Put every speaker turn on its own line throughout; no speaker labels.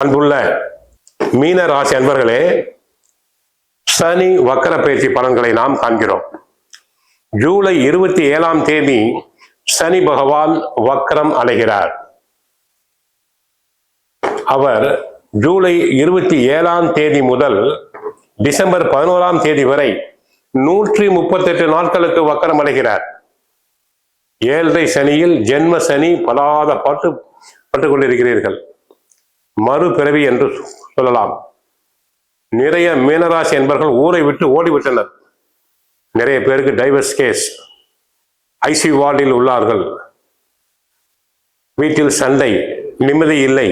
அன்புள்ள மீன ராசி அன்பர்களே, சனி வக்கர பயிற்சி பலன்களை நாம் காண்கிறோம். ஜூலை 27ஆம் தேதி சனி பகவான் வக்கரம் அடைகிறார். அவர் ஜூலை 27ஆம் தேதி முதல் டிசம்பர் 11ஆம் தேதி வரை 138 நாட்களுக்கு வக்கரம் அடைகிறார். 7.5 சனியில் ஜென்ம சனி படாத பட்டுக் கொண்டிருக்கிறீர்கள். மறுபிறவி என்று சொல்லலாம். நிறைய மீனராசி என்பவர்கள் ஊரை விட்டு ஓடிவிட்டனர். நிறைய பேருக்கு டைவர்ஸ் கேஸ், ஐசி வார்டில் உள்ளார்கள். வீட்டில் சண்டை, நிம்மதி இல்லை,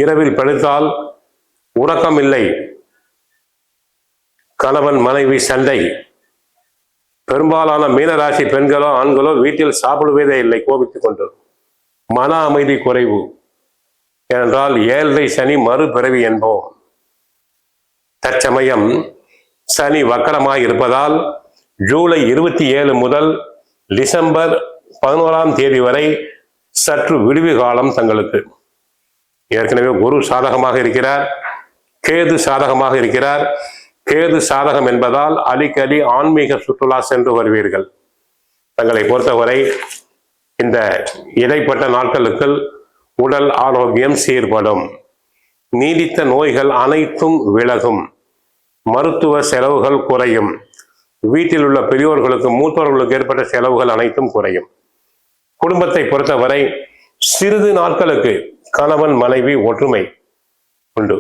இரவில் படுத்தால் உறக்கம் இல்லை, கணவன் மனைவி சண்டை. பெரும்பாலான மீனராசி பெண்களோ ஆண்களோ வீட்டில் சாப்பிடுவதே இல்லை, கோபித்துக் கொண்டு. மன அமைதி குறைவு. ஏனென்றால் 7.5 சனி மறுபிறவி என்போம். தற்சமயம் சனி வக்கரமாய் இருப்பதால் ஜூலை 27 முதல் டிசம்பர் 11ஆம் தேதி வரை சற்று விடுவி காலம் தங்களுக்கு. ஏற்கனவே குரு சாதகமாக இருக்கிறார், கேது சாதகமாக இருக்கிறார். கேது சாதகம் என்பதால் அடிக்கடி ஆன்மீக சுற்றுலா சென்று வருவீர்கள். தங்களை பொறுத்தவரை இந்த இடைப்பட்ட நாட்களுக்கு உடல் ஆரோக்கியம் சீர்படும், நீடித்த நோய்கள் அனைத்தும் விலகும், மருத்துவ செலவுகள் குறையும், வீட்டில் உள்ள பெரியோர்களுக்கு மூத்தோர்களுக்கு ஏற்பட்ட செலவுகள் அனைத்தும் குறையும். குடும்பத்தை பொறுத்தவரை சிறிது நாட்களுக்கு கணவன் மனைவி ஒற்றுமை உண்டு.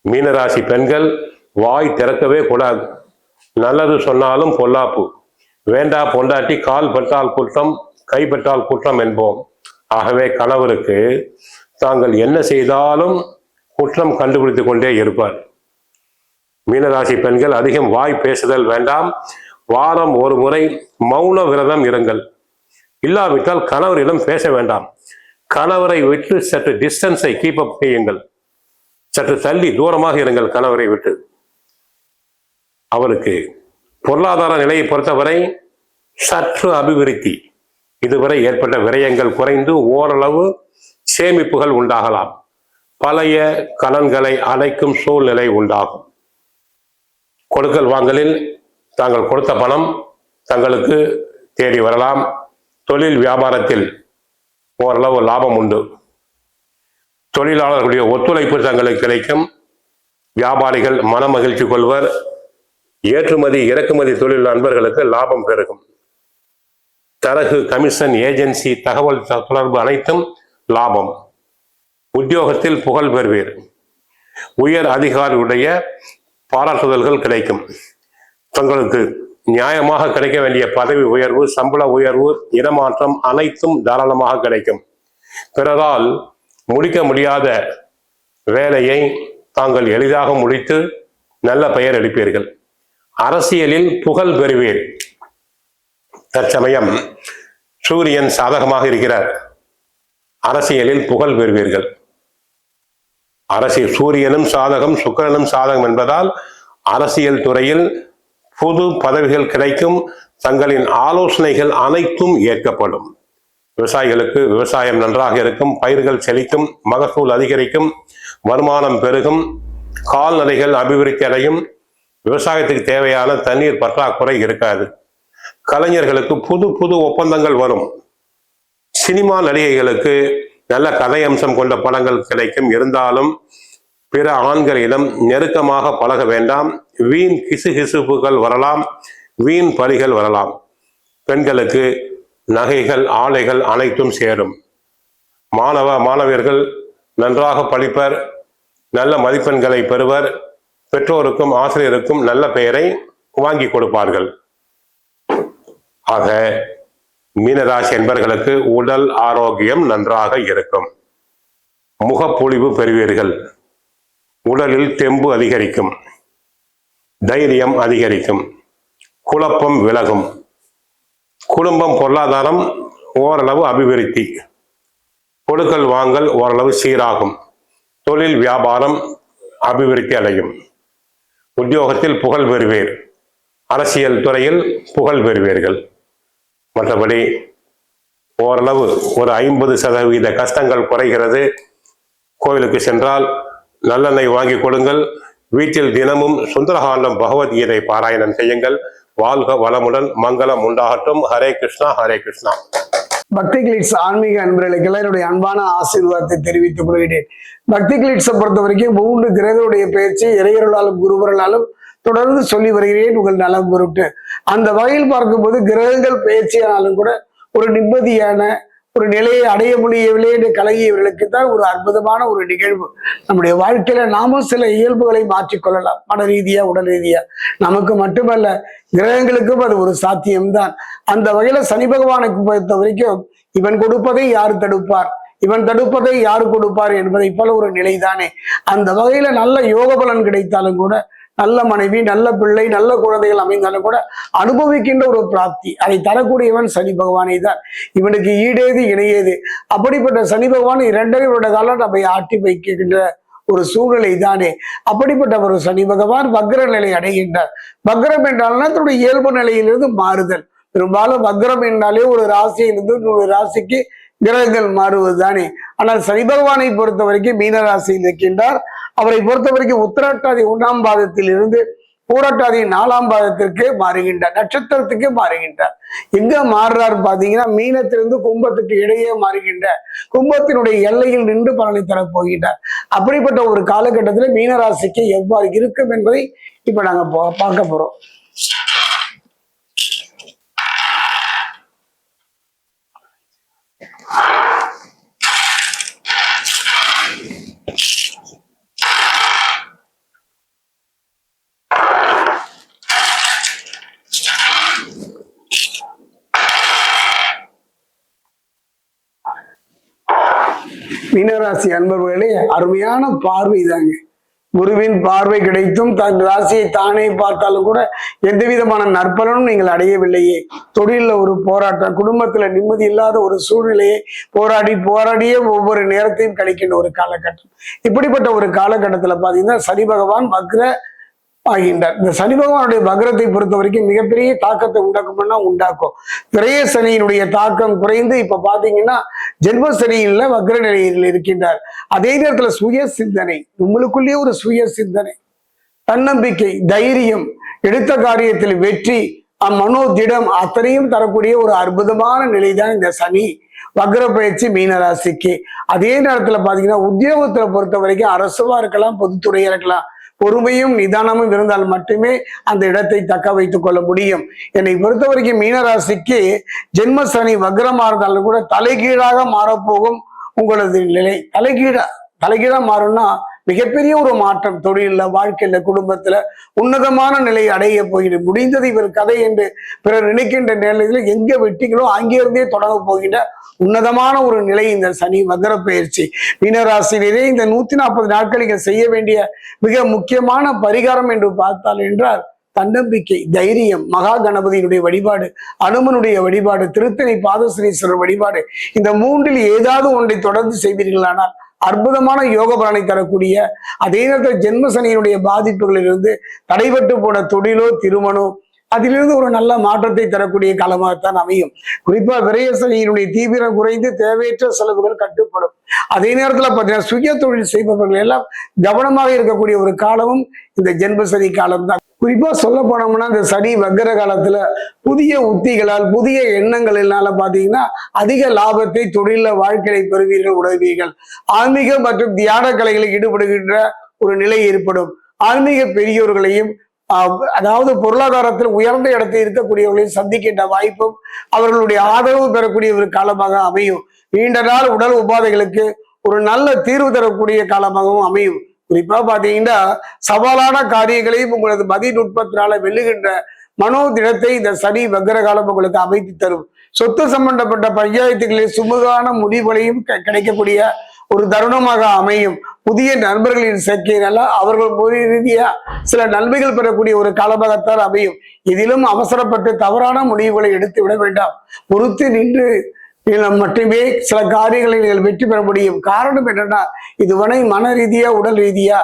மீனராசி பெண்கள் வாய் திறக்கவே கூடாது. நல்லது சொன்னாலும் பொல்லாப்பு. வேண்டா பொண்டாட்டி கால் பட்டால் குற்றம், கைப்பட்டால் குற்றம் என்போம். ஆகவே கணவருக்கு தாங்கள் என்ன செய்தாலும் குற்றம் கண்டுபிடித்துக் கொண்டே இருப்பார். மீனராசி பெண்கள் அதிகம் வாய் பேசுதல் வேண்டாம். வாரம் ஒரு முறை மௌன விரதம் இருங்கள். இல்லாவிட்டால் கணவரிடம் பேச வேண்டாம். கணவரை விட்டு சற்று டிஸ்டன்ஸை கீப் அப் செய்யுங்கள். சற்று தள்ளி தூரமாக இருங்கள் கணவரை விட்டு. அவருக்கு பொருளாதார நிலையை பொறுத்தவரை சற்று அபிவிருத்தி. இதுவரை ஏற்பட்ட விரயங்கள் குறைந்து ஓரளவு சேமிப்புகள் உண்டாகலாம். பழைய கடன்களை அடைக்கும் சூழ்நிலை உண்டாகும். கொடுக்கல் வாங்கலில் தாங்கள் கொடுத்த பணம் தங்களுக்கு தேடி வரலாம். தொழில் வியாபாரத்தில் ஓரளவு லாபம் உண்டு. தொழிலாளர்களுடைய ஒத்துழைப்பு தங்களுக்கு கிடைக்கும். வியாபாரிகள் மன மகிழ்ச்சி கொள்வர். ஏற்றுமதி இறக்குமதி தொழில் நண்பர்களுக்கு லாபம் பெருகும். தரகு, கமிஷன், ஏஜென்சி, தகவல் தொடர்பு அனைத்தும் லாபம். உத்தியோகத்தில் புகழ் பெறுவீர். உயர் அதிகாரியுடைய பாராட்டுதல்கள் கிடைக்கும். தங்களுக்கு நியாயமாக கிடைக்க வேண்டிய பதவி உயர்வு, சம்பள உயர்வு, இடமாற்றம் அனைத்தும் தாராளமாக கிடைக்கும். பிறரால் முடிக்க முடியாத வேலையை தாங்கள் எளிதாக முடித்து நல்ல பெயர் எடுப்பீர்கள். அரசியலில் புகழ் பெறுவீர். தற்சமயம் சூரியன் சாதகமாக இருக்கிறார். அரசியலில் புகழ் பெறுவீர்கள். சூரியனும் சாதகம், சுக்கிரனும் சாதகம் என்பதால் அரசியல் துறையில் புது பதவிகள் கிடைக்கும். தங்களின் ஆலோசனைகள் அனைத்தும் ஏற்கப்படும். விவசாயிகளுக்கு விவசாயம் நன்றாக இருக்கும். பயிர்கள் செழிக்கும், மகசூல் அதிகரிக்கும், வருமானம் பெருகும், கால்நடைகள் அபிவிருத்தி அடையும். விவசாயத்துக்கு தேவையான தண்ணீர் பற்றாக்குறை இருக்காது. கலைஞர்களுக்கு புது புது ஒப்பந்தங்கள் வரும். சினிமா நடிகைகளுக்கு நல்ல கதை அம்சம் கொண்ட படங்கள் கிடைக்கும். இருந்தாலும் பிற ஆண்களிடம் நெருக்கமாக பழக வேண்டாம். வீண் கிசுகிசுப்புகள் வரலாம், வீண் பலிகள் வரலாம். பெண்களுக்கு நகைகள், ஆடைகள் அனைத்தும் சேரும். மாணவர்கள் நன்றாக படிப்பர், நல்ல மதிப்பெண்களை பெறுவர். பெற்றோருக்கும் ஆசிரியருக்கும் நல்ல பெயரை வாங்கி கொடுப்பார்கள். ஆக மீனராசி என்பவர்களுக்கு உடல் ஆரோக்கியம் நன்றாக இருக்கும். முகப்பொழிவு பெறுவீர்கள். உடலில் தெம்பு அதிகரிக்கும், தைரியம் அதிகரிக்கும், குழப்பம் விலகும். குடும்பம் பொருளாதாரம் ஓரளவு அபிவிருத்தி. கொடுக்கல் வாங்கல் ஓரளவு சீராகும். தொழில் வியாபாரம் அபிவிருத்தி அடையும். உத்தியோகத்தில் புகழ் பெறுவீர். அரசியல் துறையில் புகழ் பெறுவீர்கள். மற்றபடி ஓரளவு ஒரு 50% கஷ்டங்கள் குறைகிறது. கோவிலுக்கு சென்றால் நல்லெண்ணெய் வாங்கி கொடுங்கள். வீட்டில் தினமும் சுந்தரகாண்டம் பகவத்கீதை பாராயணம் செய்யுங்கள். வாழ்க வளமுடன், மங்களம் உண்டாகட்டும். ஹரே கிருஷ்ணா, ஹரே கிருஷ்ணா.
பக்தி கிளிட்ஸ் ஆன்மீக அன்பர்களுக்கு என்னுடைய அன்பான ஆசீர்வாதத்தை தெரிவித்துக் கொள்கிறேன். பக்தி கிளிட்ஸை பொறுத்த வரைக்கும் 3 கிரகங்களுடைய பயிற்சி இறையர்களாலும் குருவர்களாலும் தொடர்ந்து சொல்லி வருகிறேன் உங்கள் நலம் பொருட்டு. அந்த வகையில் பார்க்கும்போது கிரகங்கள் பயிற்சியானாலும் கூட ஒரு நிம்மதியான ஒரு நிலையை அடைய முடியவில்லை என்று கலங்கியவர்களுக்கு தான் ஒரு அற்புதமான ஒரு நிகழ்வு. நம்முடைய வாழ்க்கையில நாமும் சில இயல்புகளை மாற்றிக்கொள்ளலாம், மன ரீதியா உடல் ரீதியா. நமக்கு மட்டுமல்ல, கிரகங்களுக்கும் அது ஒரு சாத்தியம்தான். அந்த வகையில சனி பகவானுக்கு பொறுத்த வரைக்கும் இவன் கொடுப்பதை யார் தடுப்பார், இவன் தடுப்பதை யார் கொடுப்பார் என்பதை போல ஒரு நிலைதானே. அந்த வகையில நல்ல யோக பலன் கிடைத்தாலும் கூட, நல்ல மனைவி, நல்ல பிள்ளை, நல்ல குழந்தைகள் அமைந்தாலும் கூட அனுபவிக்கின்ற ஒரு பிராப்தி அதை தரக்கூடியவன் சனி பகவானை தான். இவனுக்கு ஈடேது இணையேது. அப்படிப்பட்ட சனி பகவான் 2.5 வருட காலம் நம்மை ஆட்டி வைக்கின்ற ஒரு சூழ்நிலை தானே. அப்படிப்பட்ட ஒரு சனி பகவான் வக்ர நிலை அடைகின்றார். வக்ரம் என்றால்னா தன்னுடைய இயல்பு நிலையிலிருந்து மாறுதல். பெரும்பாலும் வக்ரம் என்றாலே ஒரு ராசியிலிருந்து இன்னொரு ராசிக்கு கிரகங்கள் மாறுவது தானே. ஆனால் சனி பகவானை பொறுத்த வரைக்கும் மீன ராசியில் இருக்கின்றார். அவரை பொறுத்த வரைக்கும் உத்திரட்டாதி 1ஆம் பாதத்தில் இருந்து பூரட்டாதி 4ஆம் பாதத்திற்கு மாறுகின்றார், நட்சத்திரத்துக்கு மாறுகின்றார். எங்க மாறுறாரு பாத்தீங்கன்னா, மீனத்திலிருந்து கும்பத்துக்கு இடையே மாறுகின்ற கும்பத்தினுடைய எல்லையில் நின்று பலனை தரப்போகின்றார். அப்படிப்பட்ட ஒரு காலகட்டத்தில் மீனராசிக்கு எவ்வாறு இருக்கும் என்பதை இப்ப நாங்க பார்க்க போறோம். மீனராசி அன்பர்களே, அருமையான பார்வை தாங்க. குருவின் பார்வை கிடைத்தும் தன் ராசியை தானே பார்த்தாலும் கூட எந்த விதமான நற்பலனும் நீங்கள் அடையவில்லையே. தொழில ஒரு போராட்டம், குடும்பத்துல நிம்மதி இல்லாத ஒரு சூழ்நிலையை போராடியே ஒவ்வொரு நேரத்தையும் கிடைக்கின்ற ஒரு காலகட்டம். இப்படிப்பட்ட ஒரு காலகட்டத்துல பாத்தீங்கன்னா சனி பகவான் வக்ர ஆகின்றார். இந்த சனி பகவானுடைய வக்ரத்தை பொறுத்த வரைக்கும் மிகப்பெரிய தாக்கத்தை உண்டாக்கும். விரய சனியினுடைய தாக்கம் குறைந்து இப்ப பாத்தீங்கன்னா ஜென்ம சனியில வக்ர நிலையில் இருக்கின்றார். அதே நேரத்துல சுய சிந்தனை, உங்களுக்குள்ளேயே ஒரு சுய சிந்தனை, தன்னம்பிக்கை, தைரியம், எடுத்த காரியத்தில் வெற்றி, மனோதிடம் அத்தனையும் தரக்கூடிய ஒரு அற்புதமான நிலைதான் இந்த சனி வக்ர பயிற்சி மீனராசிக்கு. அதே நேரத்துல பாத்தீங்கன்னா உத்தியோகத்துல பொறுத்த வரைக்கும் அரசுவா இருக்கலாம், பொதுத்துறையா இருக்கலாம், பொறுமையும் நிதானமும் இருந்தால் மட்டுமே அந்த இடத்தை தக்க வைத்துக் கொள்ள முடியும். என்னை பொறுத்த வரைக்கும் மீனராசிக்கு ஜென்ம சனி வக்ரமா இருந்தாலும் கூட தலைகீழாக மாறப்போகும் உங்களது நிலை. தலைகீழா மாறும்னா மிகப்பெரிய ஒரு மாற்றம் தொழில, வாழ்க்கையில, குடும்பத்துல உன்னதமான நிலையை அடைய போகிறது. முடிந்தது இவர் கதை என்று பிறர் நினைக்கின்ற நிலையில எங்க வெட்டிகளோ அங்கிருந்தே தொடங்க போகின்ற உன்னதமான ஒரு நிலை இந்த சனி வக்ர பயிற்சி. மீனராசியிலே இந்த 140 நாட்களுக்கு செய்ய வேண்டிய மிக முக்கியமான பரிகாரம் என்று பார்த்தால் என்றால் தன்னம்பிக்கை, தைரியம், மகா கணபதியினுடைய வழிபாடு, அனுமனுடைய வழிபாடு, திருத்தணி பாதசனீஸ்வரர் வழிபாடு, இந்த 3இல் ஏதாவது ஒன்றை தொடர்ந்து செய்வீர்களானால் அற்புதமான யோக பலனை தரக்கூடிய, அதே நேரத்தில் ஜென்ம சனியினுடைய பாதிப்புகளிலிருந்து தடைபட்டு போன தொழிலோ திருமணோ அதிலிருந்து ஒரு நல்ல மாற்றத்தை தரக்கூடிய காலமாகத்தான் அமையும். குறிப்பா விரய சனியினுடைய தீவிரம் குறைந்து தேவையற்ற செலவுகள் கட்டுப்படும். அதே நேரத்துல பார்த்தீங்கன்னா சுய தொழில் செய்பவர்கள் எல்லாம் கவனமாக இருக்கக்கூடிய ஒரு காலமும் இந்த ஜென்ம சனி காலம்தான். குறிப்பா சொல்ல போனோம்னா இந்த சனி வக்ர காலத்துல புதிய உத்திகளால், புதிய எண்ணங்களினால பாத்தீங்கன்னா அதிக லாபத்தை தொழில வாழ்க்கையை பெறுவீர்கள், உணர்வீர்கள். ஆன்மீக மற்றும் தியான கலைகளில் ஈடுபடுகின்ற ஒரு நிலை ஏற்படும். ஆன்மீக பெரியோர்களையும் அதாவது பொருளாதாரத்தில் உயர்ந்த இடத்தில் இருக்கக்கூடியவர்களையும் சந்திக்கின்ற வாய்ப்பும் அவர்களுடைய ஆதரவு பெறக்கூடிய ஒரு காலமாக அமையும். நீண்ட நாள் உடல் உபாதைகளுக்கு ஒரு நல்ல தீர்வு தரக்கூடிய காலமாகவும் அமையும். குறிப்பா பாத்தீங்கன்னா சவாலான காரியங்களையும் உங்களது மதிநுட்பத்தினால வெல்லுகின்ற மனோதிடத்தை இந்த சனி வக்ர காலம் உங்களுக்கு அமைத்து தரும். சொத்து சம்பந்தப்பட்ட பஞ்சாயத்துகளில் சுமூகமான முடிவுகளையும் கிடைக்கக்கூடிய ஒரு தருணமாக அமையும். புதிய நண்பர்களின் சேர்க்கையினால அவர்கள் ரீதியா சில நன்மைகள் பெறக்கூடிய ஒரு காலமாகத்தான் அமையும். இதிலும் அவசரப்பட்டு தவறான முடிவுகளை எடுத்து விட வேண்டாம். பொறுத்து நின்று மட்டுமே சில காரியங்களை நீங்கள் வெற்றி பெற முடியும். காரணம் என்னன்னா, இதுவரை மன ரீதியா உடல் ரீதியா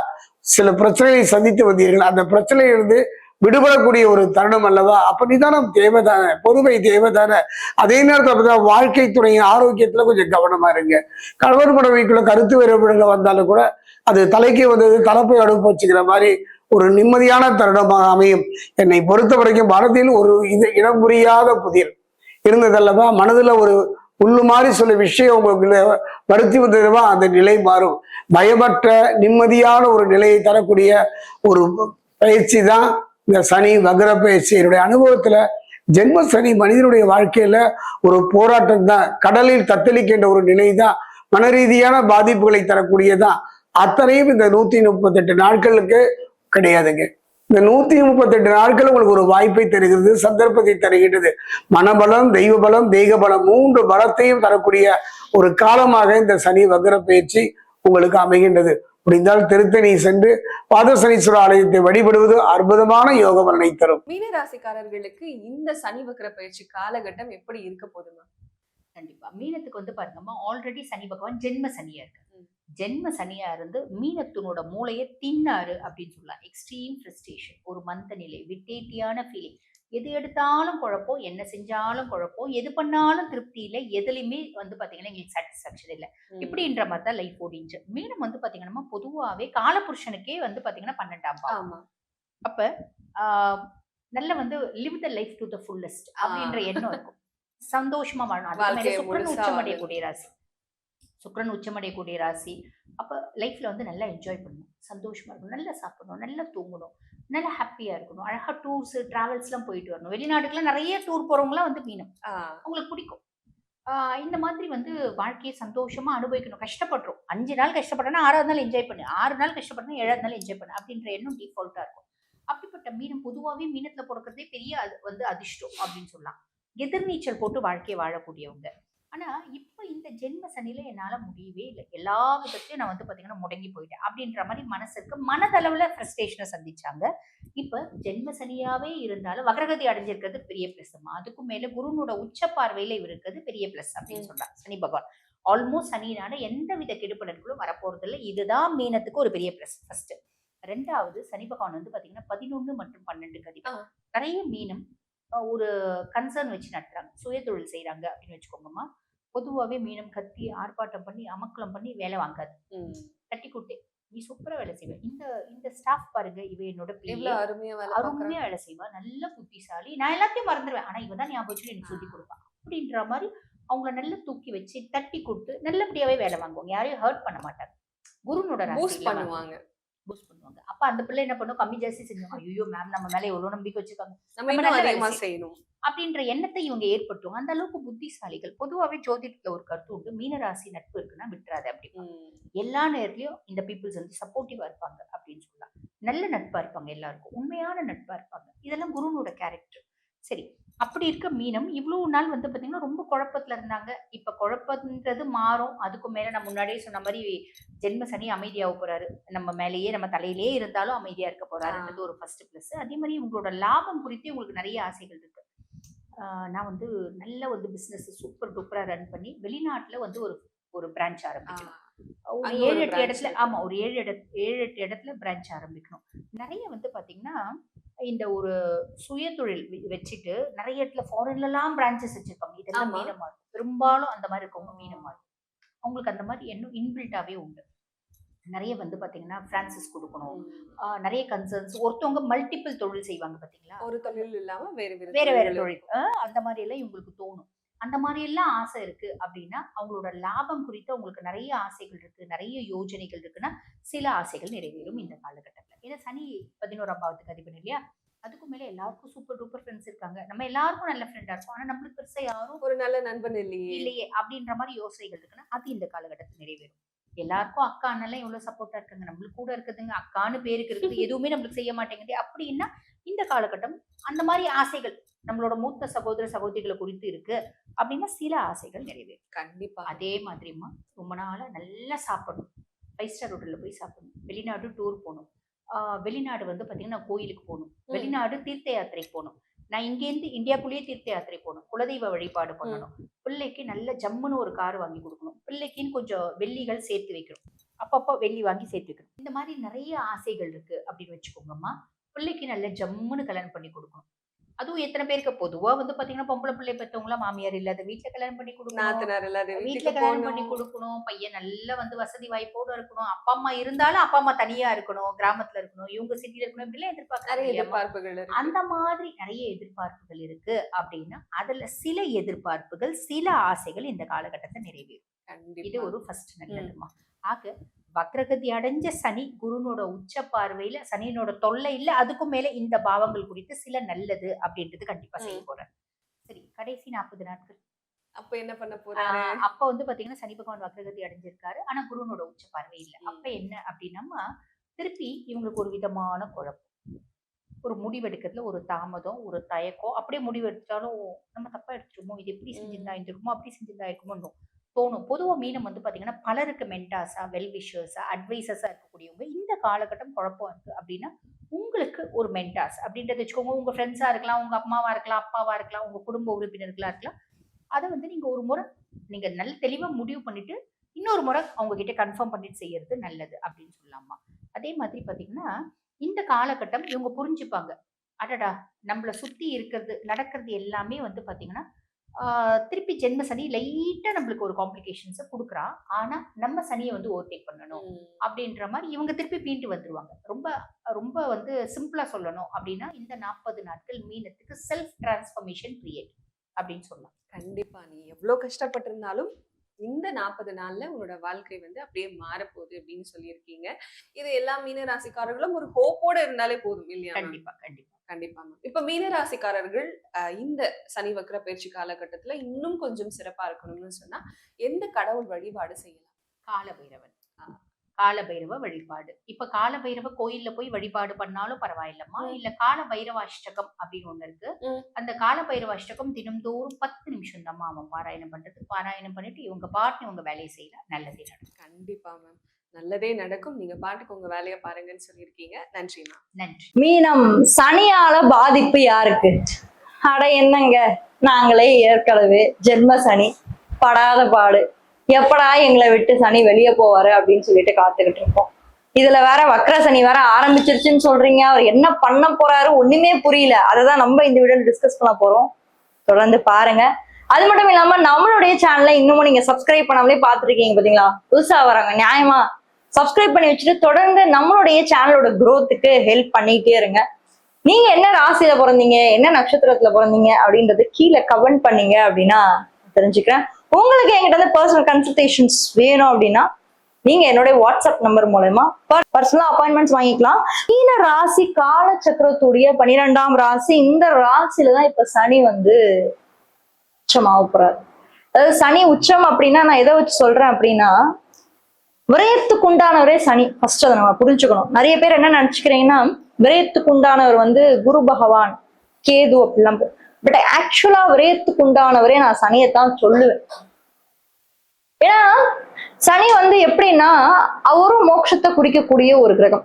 சில பிரச்சனைகளை சந்தித்து வந்தீர்கள். அந்த பிரச்சனையிலிருந்து விடுபடக்கூடிய ஒரு தருணம் அல்லவா? அப்ப நிதானம் தேவைதானே, பொறுமை தேவைதானே. அதே நேரத்தில் வாழ்க்கை துணையின் ஆரோக்கியத்துல கொஞ்சம் கவனமா இருங்க. கணவன் மனைவிக்குள்ள கருத்து வேறுபாடுகள் வந்தாலும் கூட அது தலைக்கு வந்தது தலைப்பை அடுப்பு வச்சுக்கிற மாதிரி ஒரு நிம்மதியான தருணமாக அமையும். என்னை பொறுத்த வரைக்கும் பாரதியில் ஒரு இடம் புரியாத புதிர் இருந்ததல்லவா, மனதுல ஒரு உள்ளு மாதிரி சில விஷயம் உங்களுக்கு வருத்தி வந்ததுவா அந்த நிலை மாறும். பயமற்ற நிம்மதியான ஒரு நிலையை தரக்கூடிய ஒரு பயிற்சி தான் இந்த சனி வக்ர பயிற்சி. என்னுடைய அனுபவத்துல ஜென்ம சனி மனிதனுடைய வாழ்க்கையில ஒரு போராட்டம் தான், கடலில் தத்தளிக்கின்ற ஒரு நிலை தான், மனரீதியான பாதிப்புகளை தரக்கூடியதான். அத்தனையும் இந்த 138 நாட்களுக்கு கிடையாதுங்க. இந்த 138 நாட்கள் உங்களுக்கு ஒரு வாய்ப்பை தருகிறது, சந்தர்ப்பத்தை தருகின்றது. மனபலம், தெய்வ பலம், தெய்வ பலம் 3 பலத்தையும் தரக்கூடிய ஒரு காலமாக இந்த சனி வக்ர பயிற்சி உங்களுக்கு அமைகின்றது. முடிந்தால் திருத்தணி சென்று பாதசனீஸ்வர ஆலயத்தை வழிபடுவது அற்புதமான யோக பலனை தரும்.
மீனராசிக்காரர்களுக்கு இந்த சனி வக்ர பயிற்சி காலகட்டம் எப்படி இருக்க போதுமா?
கண்டிப்பா மீனத்துக்கு வந்து பாருங்கம்மா, ஆல்ரெடி சனி பகவான் ஜென்ம சனியா இருக்கு. ஜென்ம சனியா இருந்து மீனத்தினோட மூளையை தின்னாரு அப்படின்னு சொல்லலாம். எக்ஸ்ட்ரீம் ஃப்ரஸ்ட்ரேஷன், ஒரு மந்த நிலை, விட்டேட்டியான ஃபீலிங், எது எடுத்தாலும் குழப்பம், என்ன செஞ்சாலும் குழப்பம், எது பண்ணாலும் திருப்தி இல்லை, எதுலையுமே வந்து பாத்தீங்கன்னா எங்களுக்கு சாட்டிஸ்பாக்சன் இல்லை, இப்படின்ற மாதிரி தான் லைஃப் ஓடிஞ்சு. மீனம் வந்து பாத்தீங்கன்னா பொதுவாவே காலபுருஷனுக்கே வந்து பாத்தீங்கன்னா 12ஆம் பாவம். அப்ப நல்ல வந்து live the life to the fullest அப்படின்ற எண்ணம் இருக்கும். சந்தோஷமா வாழணும். சுக்கிரன் உச்சமடையக்கூடிய ராசி, சுக்கிரன் உச்சமடையக்கூடிய ராசி. அப்ப லைஃப்ல வந்து நல்லா என்ஜாய் பண்ணணும், சந்தோஷமா இருக்கணும், நல்லா சாப்பிடணும், நல்லா தூங்கணும், நல்லா ஹாப்பியா இருக்கணும், அழகா டூர்ஸ் டிராவல்ஸ் எல்லாம் போயிட்டு வரணும். வெளிநாட்டுக்குலாம் நிறைய டூர் போறவங்கலாம் வந்து மீனம், அவங்களுக்கு பிடிக்கும். இந்த மாதிரி வந்து வாழ்க்கையை சந்தோஷமா அனுபவிக்கணும். கஷ்டப்படுறோம், 5 நாள் கஷ்டப்பட்டோம்னா 6வது நாள் என்ஜாய் பண்ணு, 6 நாள் கஷ்டப்பட்டோம்னா 7வது நாள் என்ஜாய் பண்ணு அப்படின்ற எண்ணம் டிஃபால்ட்டா இருக்கும். அப்படிப்பட்ட மீனம் பொதுவாகவே மீனத்துல பிறக்கிறதே பெரிய வந்து அதிர்ஷ்டம் அப்படின்னு சொல்லலாம். எதிர்நீச்சல் போட்டு வாழ்க்கையை வாழக்கூடியவங்க. ஆனா இப்ப இந்த ஜென்ம சனியில என்னால முடியவே இல்லை, எல்லா விதத்தையும் நான் வந்து பாத்தீங்கன்னா முடங்கி போயிட்டேன் அப்படின்ற மாதிரி மனசுக்கு மனதளவுல ஃப்ரஸ்ட்ரேஷனை சந்திச்சாங்க. இப்ப ஜென்ம சனியாவே இருந்தாலும் வக்ரகதி அடைஞ்சிருக்கிறது பெரிய பிளஸ்மா. அதுக்கும் மேல குருனோட உச்ச பார்வையில இருக்கிறது பெரிய பிளஸ் அப்படின்னு சொல்றாங்க சனி பகவான். ஆல்மோஸ்ட் சனினால எந்த வித கெடுபலன்களும் வரப்போறது இல்லை. இதுதான் மீனத்துக்கு ஒரு பெரிய பிளஸ். ஃபர்ஸ்ட். 2வது, சனி பகவான் வந்து பாத்தீங்கன்னா 11 மற்றும் 12 அதிகம். நிறைய மீனம் ஒரு கன்சர்ன் வச்சு நடத்துறாங்க, சுய தொழில் செய்யறாங்க அப்படின்னு வச்சுக்கோங்கம்மா. பொதுவாகவே மீனம் கத்தி ஆர்ப்பாட்டம் பண்ணி அமக்கலம் பண்ணி வேலை வாங்காது. தட்டி கூட்டு நீ சூப்பரா வேலை செய்வ, இந்த இந்த ஸ்டாஃப் பாருங்க, இவ என்னோட அருமையா வேலை செய்வா, நல்ல புத்திசாலி, நான் எல்லாத்தையும் மறந்துடுவேன், ஆனா இவ தான் ஞாபகம் வச்சு எனக்கு சொல்லி கொடுப்பான் அப்படின்ற மாதிரி அவங்கள நல்லா தூக்கி வச்சு தட்டி கொடுத்து நல்லபடியாவே வேலை வாங்குவாங்க. யாரையும் ஹர்ட் பண்ண மாட்டாங்க. குருனோட பூஸ்ட் பண்ணுவாங்க. அப்ப அந்த பிள்ளை என்ன பண்ணும், கம்மி ஜாஸ்தி செஞ்சுவாங்க. ஐயோ மேம் நம்ம மேல எவ்வளவு நம்பிக்கை வச்சிருக்காங்க, நம்ம செய்யணும் அப்படின்ற எண்ணத்தை இவங்க ஏற்படுத்தும். அந்த அளவுக்கு புத்திசாலிகள். பொதுவாவே ஜோதிடத்துல ஒரு கருத்து உண்டு, மீனராசி நட்பு இருக்குன்னா விட்டுறாது அப்படி. எல்லா நேரத்திலயும் இந்த பீப்புள்ஸ் வந்து சப்போர்ட்டிவா இருப்பாங்க அப்படின்னு சொல்லலாம். நல்ல நட்பா இருப்பாங்க, எல்லாருக்கும் உண்மையான நட்பா இருப்பாங்க. இதெல்லாம் குருனோட கேரக்டர். சரி, அப்படி இருக்க மீனம் இவ்வளவு நாள் வந்து பாத்தீங்கன்னா ரொம்ப குழப்பத்துல இருந்தாங்க. இப்ப குழப்பம்ன்றது மாறும். அதுக்கு மேல நான் முன்னாடியே சொன்ன மாதிரி ஜென்ம சனி அமைதியாக போறாரு, நம்ம மேலேயே நம்ம தலையிலேயே இருந்தாலும் அமைதியா இருக்க போறாருன்றது ஒரு ஃபர்ஸ்ட் பிளஸ். அதே மாதிரி உங்களோட லாபம் குறித்து உங்களுக்கு நிறைய ஆசைகள் இருக்கு. நான் வந்து நல்ல வந்து பிசினஸ் சூப்பர் டூப்பரா ரன் பண்ணி வெளிநாட்டுல வந்து ஒரு பிரான்ச் ஆரம்பிக்கணும். ஒரு 7-8 இடத்துல, ஆமா ஒரு 7-8 இடத்துல பிரான்ச் ஆரம்பிக்கணும். நிறைய வந்து பாத்தீங்கன்னா இந்த ஒரு சுய தொழில் வச்சுட்டு நிறைய இடத்துல ஃபாரின்ல எல்லாம் பிரான்ச்சஸ் வச்சிருப்பாங்க. இதெல்லாம் மீனமா இருக்கும். பெரும்பாலும் அந்த மாதிரி இருக்கவங்க மீனமா இருக்கும். அவங்களுக்கு அந்த மாதிரி எண்ணம் இன்பில்ட்டாவே உண்டு. நிறைய வந்து பாத்தீங்கன்னா பிரான்சஸ் கொடுக்கணும், நிறைய கன்சர்ன்ஸ். ஒருத்தவங்க மல்டிபிள் தொழில் செய்வாங்க பாத்தீங்களா, ஒரு தொழில் இல்லாம வேற வேற தொழில், அந்த மாதிரி எல்லாம் இவங்களுக்கு தோணும். அந்த மாதிரி எல்லாம் ஆசை இருக்கு அப்படின்னா அவங்களோட லாபம் குறித்து அவங்களுக்கு நிறைய ஆசைகள் இருக்கு, நிறைய யோஜனைகள் இருக்குன்னா சில ஆசைகள் நிறைவேறும் இந்த காலகட்டத்துல. ஏன்னா சனி 11ஆம் பாவத்துக்கு அதிபன் இல்லையா, அதுக்கும் மேல எல்லாருக்கும் சூப்பர் டூப்பர் ஃப்ரெண்ட்ஸ் இருக்காங்க, நம்ம எல்லாருக்கும் நல்ல ஃப்ரெண்டா இருக்கும், ஆனா நம்மளுக்கு பெருசா யாரும் ஒரு நல்ல நண்பன் இல்லையே அப்படின்ற மாதிரி யோசனைகள் இருக்குன்னா அது இந்த காலகட்டத்தில் நிறைவேறும். எல்லாருக்கும் அக்கா அண்ணெல்லாம் எவ்வளவு சப்போர்ட்டா இருக்காங்க, நம்மளுக்கு கூட இருக்குதுங்க அக்கான்னு பேருக்கு இருக்குது, எதுவுமே நம்மளுக்கு செய்ய மாட்டேங்குது அப்படின்னா இந்த காலகட்டம் அந்த மாதிரி ஆசைகள் நம்மளோட மூத்த சகோதர சகோதரிகளை குறித்து இருக்கு அப்படின்னா சில ஆசைகள் நிறைவேறும் கண்டிப்பா. அதே மாதிரிமா ரொம்ப நாளா நல்லா சாப்பிடணும், 5 ஸ்டார் ஹோட்டல்ல போய் சாப்பிடணும், வெளிநாடு டூர் போகணும், வெளிநாடு வந்து பாத்தீங்கன்னா கோயிலுக்கு போகணும், வெளிநாடு தீர்த்த யாத்திரைக்கு போகணும், நான் இங்கேருந்து இந்தியாக்குள்ளேயே தீர்த்த யாத்திரை போகணும், குலதெய்வ வழிபாடு பண்ணணும், பிள்ளைக்கு நல்ல ஜம்முன்னு ஒரு கார் வாங்கி கொடுக்கணும், பிள்ளைக்குன்னு கொஞ்சம் வெள்ளிகள் சேர்த்து வைக்கணும், அப்பப்போ வெள்ளி வாங்கி சேர்த்து வைக்கணும். இந்த மாதிரி நிறைய ஆசைகள் இருக்கு அப்படின்னு வச்சுக்கோங்கம்மா. பிள்ளைக்கு நல்ல ஜம்முன்னு கல்யாணம் பண்ணி கொடுக்கணும். அதுவும் எத்தனை பேருக்கு பொதுவா வந்து பாத்தீங்கன்னா பொம்பளை பிள்ளை பெற்றவங்களா மாமியார் இல்லாத வீட்டுல கல்யாணம் பண்ணி கொடுக்கணும்,
நாத்தனார் இல்லாத
வீட்டுல
வீட்டுக்கு
கல்யாணம் பண்ணி
போகணும்.
கொடுக்கணும், பையன் நல்லா வந்து வசதி வாய்ப்போட இருக்கணும், அப்பா அம்மா இருந்தாலும் அப்பா அம்மா தனியா இருக்கணும், கிராமத்துல இருக்கணும், இவங்க சிட்டில இருக்கணும், இப்படிலாம் எதிர்பார்க்கறாங்க
நிறைய
இல்லையாம்மா?
எதிர்பார்ப்புகள் இருக்கு.
அந்த மாதிரி நிறைய எதிர்பார்ப்புகள் இருக்கு அப்படின்னா அதுல சில எதிர்பார்ப்புகள் சில ஆசைகள் இந்த காலகட்டத்தை நிறைவேறும். இது
கண்டிப்பா.
ஒரு ஃபர்ஸ்ட் நல்லதுமா. ஆக வக்ரகதி அடைஞ்ச சனி குருனோட உச்ச பார்வையில சனியினோட தொல்லை இல்ல, அதுக்கும் மேல இந்த பாவங்கள் குறித்து சில நல்லது அப்படின்றது கண்டிப்பா செய்ய போறாரு. சரி, கடைசி 40 நாட்கள்
அப்ப என்ன பண்ண போறாரு?
அப்ப வந்து பாத்தீங்கன்னா சனி பகவான் வக்ரகதி அடைஞ்சிருக்காரு, ஆனா குருனோட உச்ச பார்வை இல்ல. அப்ப என்ன அப்படின்னா திருப்பி இவங்களுக்கு ஒரு விதமான குழப்பம், ஒரு முடிவெடுக்கிறதுல ஒரு தாமதம், ஒரு தயக்கம். அப்படியே முடிவெடுத்தாலும் நம்ம தப்பா எடுத்துருமோ, இது எப்படி செஞ்சிருந்தா இருந்திருக்குமோ, அப்படி செஞ்சிருந்தா இருக்குமோ தோணும். பொதுவா மீனம் வந்து பாத்தீங்கன்னா பலருக்கு மென்டாஸா, வெல் விஷர்ஸா, அட்வைசஸா இருக்கக்கூடியவங்க. இந்த காலகட்டம் குழப்பம் இருக்கு அப்படின்னா உங்களுக்கு ஒரு மென்டாஸ் அப்படின்றத வச்சுக்கோங்க. உங்க ஃப்ரெண்ட்ஸா இருக்கலாம், உங்க அம்மாவா இருக்கலாம், அப்பாவா இருக்கலாம், உங்க குடும்ப உறுப்பினர்களா இருக்கலாம். அதை வந்து நீங்க ஒரு முறை நீங்க நல்ல தெளிவா முடிவு பண்ணிட்டு இன்னொரு முறை அவங்க கிட்ட கன்ஃபார்ம் பண்ணிட்டு செய்யறது நல்லது அப்படின்னு சொல்லலாமா. அதே மாதிரி பாத்தீங்கன்னா இந்த காலகட்டம் இவங்க புரிஞ்சுப்பாங்க, அடடா நம்மள சுத்தி இருக்கிறது நடக்கிறது எல்லாமே வந்து பாத்தீங்கன்னா திருப்பி ஜென்ம சனி லைட்டா நம்மளுக்கு ஒரு காம்ப்ளிகேஷன்ஸை கொடுக்குறான், ஆனா நம்ம சனியை வந்து ஓவர்டேக் பண்ணணும் அப்படின்ற மாதிரி இவங்க திருப்பி மீண்டு வந்துருவாங்க. ரொம்ப ரொம்ப வந்து சிம்பிளா சொல்லணும் அப்படின்னா இந்த 40 நாட்கள் மீனத்துக்கு செல்ஃப் டிரான்ஸ்ஃபர்மேஷன் பீரியட் அப்படின்னு சொல்லலாம்.
கண்டிப்பா. நீ எவ்வளவு கஷ்டப்பட்டிருந்தாலும் இந்த 40 நாள்ல உன்னோட வாழ்க்கை வந்து அப்படியே மாறப்போகுது அப்படின்னு சொல்லியிருக்கீங்க. இது எல்லா மீன ராசிக்காரர்களும் ஒரு ஹோப்போட இருந்தாலே போதும் இல்லையா?
கண்டிப்பா கண்டிப்பா
கண்டிப்பா மேம். இப்ப மீன ராசிக்காரர்கள் இந்த சனி வக்ர பயிற்சி காலகட்டத்துல இன்னும் கொஞ்சம் சிறப்பா இருக்கணும்னு சொன்னா எந்த கடவுள் வழிபாடு செய்யலாம்?
காலபைரவன். காலபைரவ வழிபாடு. இப்ப காலபைரவ கோயில்ல போய் வழிபாடு பண்ணாலும் பரவாயில்லம்மா. இல்ல காலபைரவ அஷ்டகம் அப்படின்னு ஒண்ணு இருக்கு. அந்த காலபைரவ அஷ்டகம் தினம்தோறும் 10 நிமிஷம் தான் அவன் பாராயணம் பண்றது. பாராயணம் பண்ணிட்டு இவங்க பாட்டு இவங்க வேலையை செய்யலாம், நல்லதே நடக்கும்.
கண்டிப்பா மேம், நல்லதே நடக்கும். நீங்க பாட்டுக்கு உங்க வேலையை பாருங்கன்னு சொல்லியிருக்கீங்க. நன்றி மேம்.
நன்றி.
மீனம் சனியால பாதிப்பு யாருக்கு? அட என்னங்க, நாங்களே ஏற்கனவே ஜென்ம சனி படாத பாடு, எப்படா எங்களை விட்டு சனி வெளியே போவாரு அப்படின்னு சொல்லிட்டு காத்துக்கிட்டு இருக்கோம். இதுல வேற வக்ர சனி வேற ஆரம்பிச்சிருச்சுன்னு சொல்றீங்க. அவர் என்ன பண்ண போறாரு ஒண்ணுமே புரியல. அததான் நம்ம இந்த வீடியோல டிஸ்கஸ் பண்ண போறோம். தொடர்ந்து பாருங்க. அது மட்டும் இல்லாம நம்மளுடைய சேனலை இன்னமும் நீங்க சப்ஸ்கிரைப் பண்ணாமலே பாத்துருக்கீங்க பாத்தீங்களா, புதுசா வராங்க, நியாயமா சப்ஸ்கிரைப் பண்ணி வச்சுட்டு தொடர்ந்து நம்மளுடைய சேனலோட growthக்கு ஹெல்ப் பண்ணிட்டே இருங்க. நீங்க என்ன ராசியில பிறந்தீங்க, என்ன நட்சத்திரத்துல பிறந்தீங்க அப்படின்றது கீழே கமெண்ட் பண்ணீங்க அப்படின்னா தெரிஞ்சுக்கிறேன். உங்களுக்கு என்கிட்ட வந்து பர்சனல் கன்சல்டேஷன்ஸ் வேணும் அப்படின்னா நீங்க என்னுடைய வாட்ஸ்அப் நம்பர் மூலமா பர்சனலா அப்பாயின்மெண்ட்ஸ் வாங்கிக்கலாம். மீன ராசி காலச்சக்கரத்துடைய 12ஆம் ராசி. இந்த ராசியில தான் இப்ப சனி வந்து உச்சமாக போறாரு. அதாவது சனி உச்சம் அப்படின்னா நான் எதை வச்சு சொல்றேன் அப்படின்னா விரயத்துக்கு உண்டானவரே சனி. ஃபர்ஸ்ட் அதை நம்ம புரிஞ்சுக்கணும். நிறைய பேர் என்ன நினைச்சுக்கிறீங்கன்னா விரயத்துக்கு உண்டானவர் வந்து குரு பகவான், கேது அப்படிலாம். பட் ஆக்சுவலா விரயத்துக்கு உண்டானவரே நான் சனியைத்தான் சொல்லுவேன். ஏன்னா சனி வந்து எப்படின்னா அவரும் மோட்சத்தை குடிக்கக்கூடிய ஒரு கிரகம்.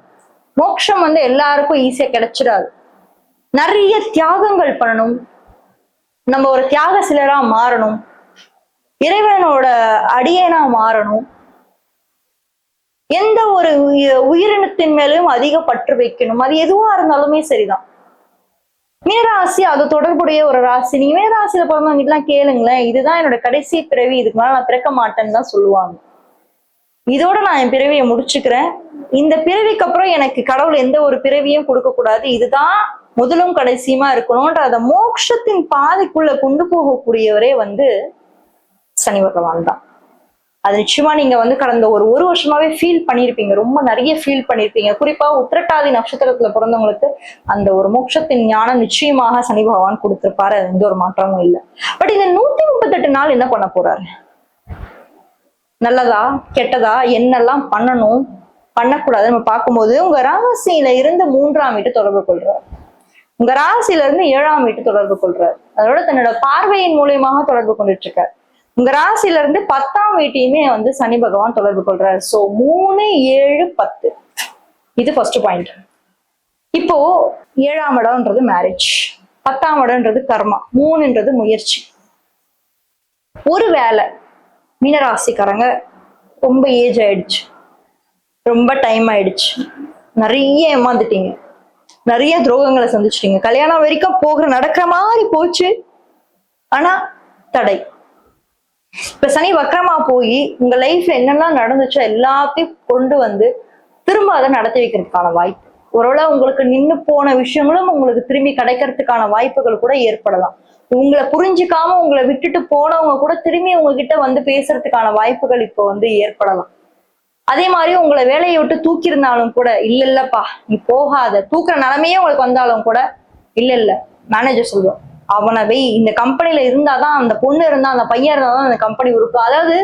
மோட்சம் வந்து எல்லாருக்கும் ஈஸியா கிடைச்சிடாது. நிறைய தியாகங்கள் பண்ணணும், நம்ம ஒரு தியாக சிலரா மாறணும், இறைவனோட அடியேனா மாறணும், எந்த ஒரு உயிரினத்தின் மேலும் அதிக பற்று வைக்கணும். அது எதுவா இருந்தாலுமே சரிதான். மீனராசி அது தொடர்புடைய ஒரு ராசி. நீங்க மீனராசியில பிறந்தவங்க எல்லாம் கேளுங்களேன், இதுதான் என்னோட கடைசி பிறவி, இதுக்கு மேல நான் பிறக்க மாட்டேன்னு தான் சொல்லுவாங்க. இதோட நான் என் பிறவியை முடிச்சுக்கிறேன். இந்த பிறவிக்கு அப்புறம் எனக்கு கடவுள் எந்த ஒரு பிறவியும் கொடுக்க கூடாது, இதுதான் முதலும் கடைசியுமா இருக்கணும்ன்ற அந்த மோட்சத்தின் பாதைக்குள்ள கொண்டு போகக்கூடியவரே வந்து சனி பகவான் தான். அது நிச்சயமா நீங்க வந்து கடந்த ஒரு வருஷமாவே ஃபீல் பண்ணியிருப்பீங்க, ரொம்ப நிறைய ஃபீல் பண்ணியிருப்பீங்க. குறிப்பா உத்திரட்டாதி நட்சத்திரத்துல பிறந்தவங்களுக்கு அந்த ஒரு மோட்சத்தின் ஞானம் நிச்சயமாக சனி பகவான் கொடுத்திருப்பாரு, அது எந்த ஒரு மாற்றமும் இல்லை. பட் இந்த 138 நாள் என்ன பண்ண போறாரு? நல்லதா கெட்டதா, என்னெல்லாம் பண்ணணும் பண்ணக்கூடாது நம்ம பார்க்கும்போது உங்க ராசியில இருந்து 3ஆம் வீட்டு தொடர்பு கொள்றாரு, உங்க ராசியில இருந்து 7ஆம் வீட்டு தொடர்பு கொள்றாரு, அதோட தன்னோட பார்வையின் மூலியமாக தொடர்பு கொண்டுட்டு இருக்காரு. உங்க ராசியில இருந்து 10ஆம் வீட்டையுமே வந்து சனி பகவான் தொடர்பு கொள்றாரு. சோ 3, 7, 10 இது ஃபர்ஸ்ட் பாயிண்ட். இப்போ 7ஆம் இடம்ன்றது மேரேஜ், 10ஆம் இடம்ன்றது கர்மா, 3ன்றது முயற்சி. ஒரு வேலை மீனராசிக்காரங்க ரொம்ப ஏஜ் ஆயிடுச்சு, ரொம்ப டைம் ஆயிடுச்சு, நிறைய ஏமாந்துட்டீங்க, நிறைய துரோகங்களை சந்திச்சிட்டீங்க. கல்யாணம் வரைக்கும் நடக்கிற மாதிரி போச்சு, ஆனா தடை. இப்ப சனி வக்கரமா போய் உங்க லைஃப்ல என்னெல்லாம் நடந்துச்சோ எல்லாத்தையும் கொண்டு வந்து திரும்ப அதை நடத்தி வைக்கிறதுக்கான வாய்ப்பு. ஒருவேளை உங்களுக்கு நின்னு போன விஷயங்களும் உங்களுக்கு திரும்பி கிடைக்கிறதுக்கான வாய்ப்புகள் கூட ஏற்படலாம். உங்களை புரிஞ்சுக்காம உங்களை விட்டுட்டு போனவங்க கூட திரும்பி உங்ககிட்ட வந்து பேசுறதுக்கான வாய்ப்புகள் இப்போ வந்து ஏற்படலாம். அதே மாதிரி உங்களை வேலையை விட்டு தூக்கியிருந்தாலும் கூட இல்லப்பா நீ போகாத, தூக்குற நிலைமையே உங்களுக்கு வந்தாலும் கூட இல்ல மேனேஜர் சொல்லுவோம் அவனை இந்த கம்பெனில இருந்தாதான், அந்த பொண்ணு இருந்தா அந்த பையன் இருந்தாதான் அந்த கம்பெனி உருப்பு. அதாவது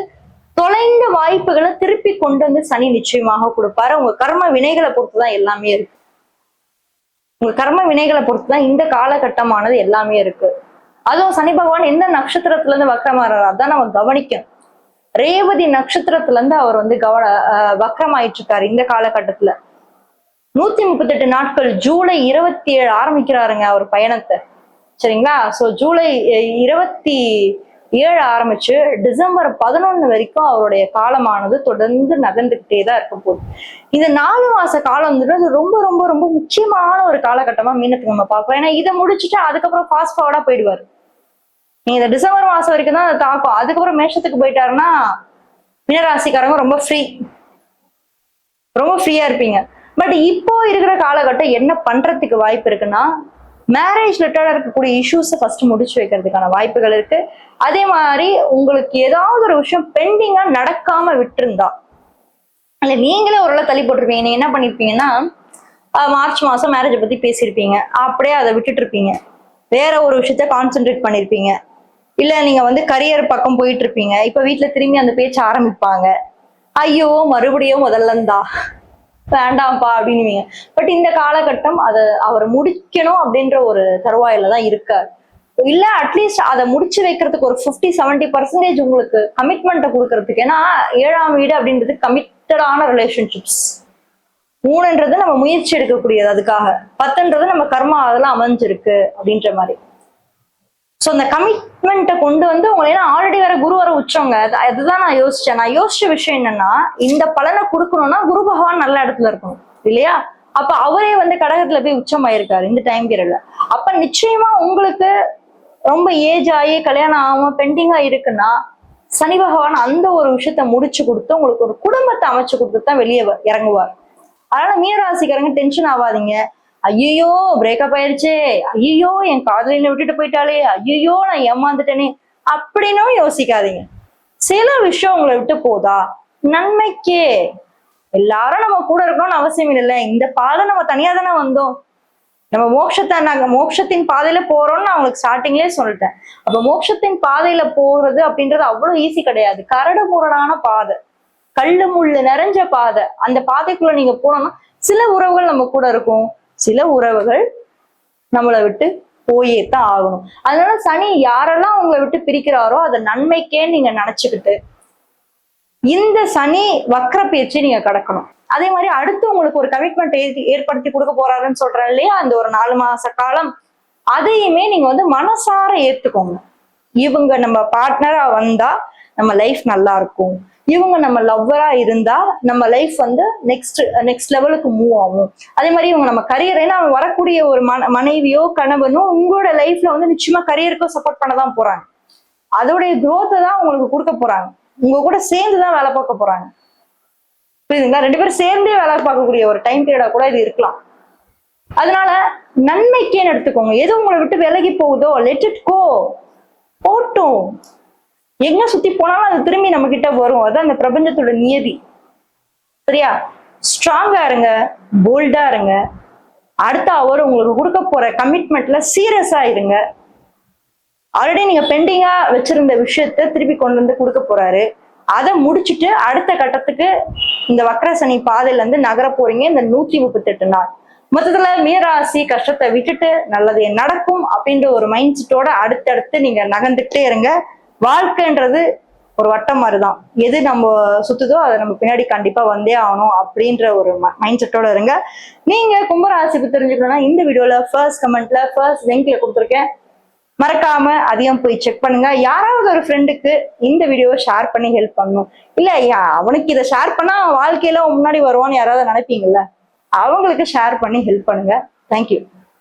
தொலைந்த வாய்ப்புகளை திருப்பி கொண்டு வந்து சனி நிச்சயமாக கொடுப்பாரு. உங்க கர்ம வினைகளை பொறுத்துதான் எல்லாமே இருக்கு. உங்க கர்ம வினைகளை பொறுத்துதான் இந்த காலகட்டமானது எல்லாமே இருக்கு. அதுவும் சனி பகவான் எந்த நட்சத்திரத்துல இருந்து வக்கரமாறாரு அதான் நம்ம கவனிக்கணும். ரேவதி நட்சத்திரத்துல இருந்து அவர் வந்து வக்கரமாயிட்டு இருக்காரு இந்த காலகட்டத்துல. 138 நாட்கள், ஜூலை 27 ஆரம்பிக்கிறாருங்க அவர் பயணத்தை. சரிங்களா? சோ ஜூலை 27 ஆரம்பிச்சு டிசம்பர் 11 வரைக்கும் அவருடைய காலமானது தொடர்ந்து நகர்ந்துகிட்டே தான் இருக்க போகுது. இந்த 4 மாச காலம்ன்றது ரொம்ப ரொம்ப ரொம்ப முக்கியமான ஒரு காலகட்டமா மீனத்துக்கு நம்ம பார்ப்போம். ஏன்னா இதை முடிச்சுட்டு அதுக்கப்புறம் ஃபாஸ்ட் ஃபார்வர்டா போயிடுவாரு. நீங்க இந்த டிசம்பர் மாசம் வரைக்கும் தான் அதை தாக்கும். அதுக்கப்புறம் மேஷத்துக்கு போயிட்டாருன்னா மீனராசிக்காரங்க ரொம்ப ஃப்ரீயா இருப்பீங்க. பட் இப்போ இருக்கிற காலகட்டம் என்ன பண்றதுக்கு வாய்ப்பு இருக்குன்னா, மேரேஜ் ரிலேட்டடா இருக்கக்கூடிய இஷ்யூஸை ஃபர்ஸ்ட் முடிச்சு வைக்கிறதுக்கான வாய்ப்புகள் இருக்கு. அதே மாதிரி உங்களுக்கு ஏதாவது ஒரு விஷயம் பெண்டிங்கா நடக்காம விட்டுருந்தா, இல்ல நீங்களே ஒரு தள்ளி போட்டிருப்பீங்க, நீங்க என்ன பண்ணிருப்பீங்கன்னா மார்ச் மாசம் மேரேஜை பத்தி பேசியிருப்பீங்க, அப்படியே அதை விட்டுட்டு இருப்பீங்க, வேற ஒரு விஷயத்த கான்சென்ட்ரேட் பண்ணிருப்பீங்க. இல்ல நீங்க வந்து கரியர் பக்கம் போயிட்டு இருப்பீங்க. இப்ப வீட்டுல திரும்பி அந்த பேச்சு ஆரம்பிப்பாங்க, ஐயோ மறுபடியும் முதல்ல இருந்தா வேண்டாம்ப்பா அப்படின்னுவீங்க. பட் இந்த காலகட்டம் அதை அவர் முடிக்கணும் அப்படின்ற ஒரு தருவாயில தான் இருக்காரு. இல்ல அட்லீஸ்ட் அதை முடிச்சு வைக்கிறதுக்கு ஒரு 50-70% உங்களுக்கு கமிட்மெண்ட்டை கொடுக்கறதுக்கு. ஏன்னா 7ஆம் வீடு அப்படின்றது கமிட்டடான ரிலேஷன்ஷிப்ஸ். 3ன்றது நம்ம முயற்சி எடுக்கக்கூடியது, அதுக்காக 10ன்றது நம்ம கர்மா அதெல்லாம் அமைஞ்சிருக்கு அப்படின்ற மாதிரி. ஸோ அந்த கமிட்மெண்ட்டை கொண்டு வந்து உங்களை, ஏன்னா ஆல்ரெடி வேற குரு வர உச்சவங்க. அதுதான் நான் யோசிச்சேன். நான் யோசிச்ச விஷயம் என்னன்னா, இந்த பலனை கொடுக்கணும்னா குரு பகவான் நல்ல இடத்துல இருக்கணும் இல்லையா? அப்ப அவரே வந்து கடகத்துல போய் உச்சமாயிருக்காரு இந்த டைம் பீரியட்ல. அப்ப நிச்சயமா உங்களுக்கு ரொம்ப ஏஜ் ஆகி கல்யாணம் ஆகாம பெண்டிங்கா இருக்குன்னா சனி பகவான் அந்த ஒரு விஷயத்த முடிச்சு கொடுத்து உங்களுக்கு ஒரு குடும்பத்தை அமைச்சு கொடுத்து தான் வெளியே இறங்குவார். அதனால மீனராசிக்காரங்க டென்ஷன் ஆகாதீங்க. ஐயோ பிரேக்கப் ஆயிடுச்சே, ஐயோ என் காதலினை விட்டுட்டு போயிட்டாலே, ஐயோ நான் ஏமாந்துட்டேனே அப்படின்னும் யோசிக்காதீங்க. சில விஷயம் உங்களை விட்டு போதா நன்மைக்கே. எல்லாரும் நம்ம கூட இருக்கணும்னு அவசியம் இல்லை. இந்த பாதை நம்ம தனியா தானே வந்தோம். நம்ம நாங்க மோட்சத்தின் பாதையில போறோம்னு நான் உங்களுக்கு ஸ்டார்டிங்லேயே சொல்லிட்டேன். அப்ப மோட்சத்தின் பாதையில போறது அப்படின்றது அவ்வளவு ஈஸி கிடையாது. கரடு முரடான பாதை, கல்லு முள்ளு நிறைஞ்ச பாதை. அந்த பாதைக்குள்ள நீங்க போனோம்னா சில உறவுகள் நம்ம கூட இருக்கும், சில உறவுகள் நம்மளை விட்டு போயே தான் ஆகணும். அதனால சனி யாரெல்லாம் உங்களை விட்டு பிரிக்கிறாரோ அதை நன்மைக்கே நீங்க நினைச்சுக்கிட்டு இந்த சனி வக்ர பயிற்சி நீங்க கடக்கணும். அதே மாதிரி அடுத்து உங்களுக்கு ஒரு கமிட்மெண்ட் ஏற்படுத்தி கொடுக்க போறாருன்னு சொல்றேன் இல்லையா, அந்த ஒரு 4 மாச காலம், அதையுமே நீங்க வந்து மனசார ஏத்துக்கோங்க. இவங்க நம்ம பார்ட்னரா வந்தா நம்ம லைஃப் நல்லா இருக்கும், இவங்க நம்ம லவ்வரா இருந்தா நம்ம லைஃப் வந்து நெக்ஸ்ட் லெவலுக்கு மூவ் ஆகும். அதே மாதிரி இவங்க நம்ம கரியர், ஏன்னா வரக்கூடிய ஒரு மனைவியோ கணவனோ உங்களோட லைஃப்ல வந்து நிச்சயமா கரியருக்கோ சப்போர்ட் பண்ணதான் போறாங்க. அதோடைய குரோத்தை தான் உங்களுக்கு கொடுக்க போறாங்க. உங்க கூட சேர்ந்துதான் வேலை பார்க்க போறாங்க. புரியுதுங்களா? 2 பேரும் சேர்ந்தே வேலை பார்க்கக்கூடிய ஒரு டைம் பீரியடா கூட இது இருக்கலாம். அதனால நன்மைக்கேன்னு எடுத்துக்கோங்க. எது உங்களை விட்டு விலகி போகுதோ லெட் இட் கோ, போட்டும். எங்க சுத்தி போனாலும் அது திரும்பி நம்ம கிட்ட வரும். அதான் அந்த பிரபஞ்சத்தோட நியதி. சரியா? ஸ்ட்ராங்கா இருங்க, போல்டா இருங்க. அடுத்து அவர் உங்களுக்கு கொடுக்க போற கமிட்மெண்ட்ல சீரியஸா இருங்க. ஆல்ரெடி நீங்க பெண்டிங்கா வச்சிருந்த விஷயத்த திருப்பி கொண்டு வந்து கொடுக்க போறாரு. அதை முடிச்சுட்டு அடுத்த கட்டத்துக்கு இந்த வக்ர சனி பாதையில இருந்து நகர போறீங்க இந்த 138 நாள். மொத்தத்துல மீனராசி கஷ்டத்தை விட்டுட்டு நல்லது நடக்கும் அப்படின்ற ஒரு மைண்ட் செட்டோட அடுத்தடுத்து நீங்க நகர்ந்துகிட்டே இருங்க. வாழ்க்கைன்றது ஒரு வட்டம் மாதிரிதான். எது நம்ம சுத்துதோ அதை நம்ம பின்னாடி கண்டிப்பா வந்தே ஆகணும் அப்படின்ற ஒரு மைண்ட் செட்டோட இருங்க. நீங்க கும்பராசி தெரிஞ்சுக்கணும்னா இந்த வீடியோல ஃபர்ஸ்ட் கமெண்ட்ல ஃபர்ஸ்ட் லிங்க்ல கொடுத்துருக்கேன், மறக்காம அதையும் போய் செக் பண்ணுங்க. யாராவது ஒரு ஃப்ரெண்டுக்கு இந்த வீடியோவை ஷேர் பண்ணி ஹெல்ப் பண்ணணும். இல்ல அவனுக்கு இதை ஷேர் பண்ணா வாழ்க்கையில முன்னாடி வருவான்னு யாராவது நினைப்பீங்கல்ல, அவங்களுக்கு ஷேர் பண்ணி ஹெல்ப் பண்ணுங்க. தேங்க்யூ.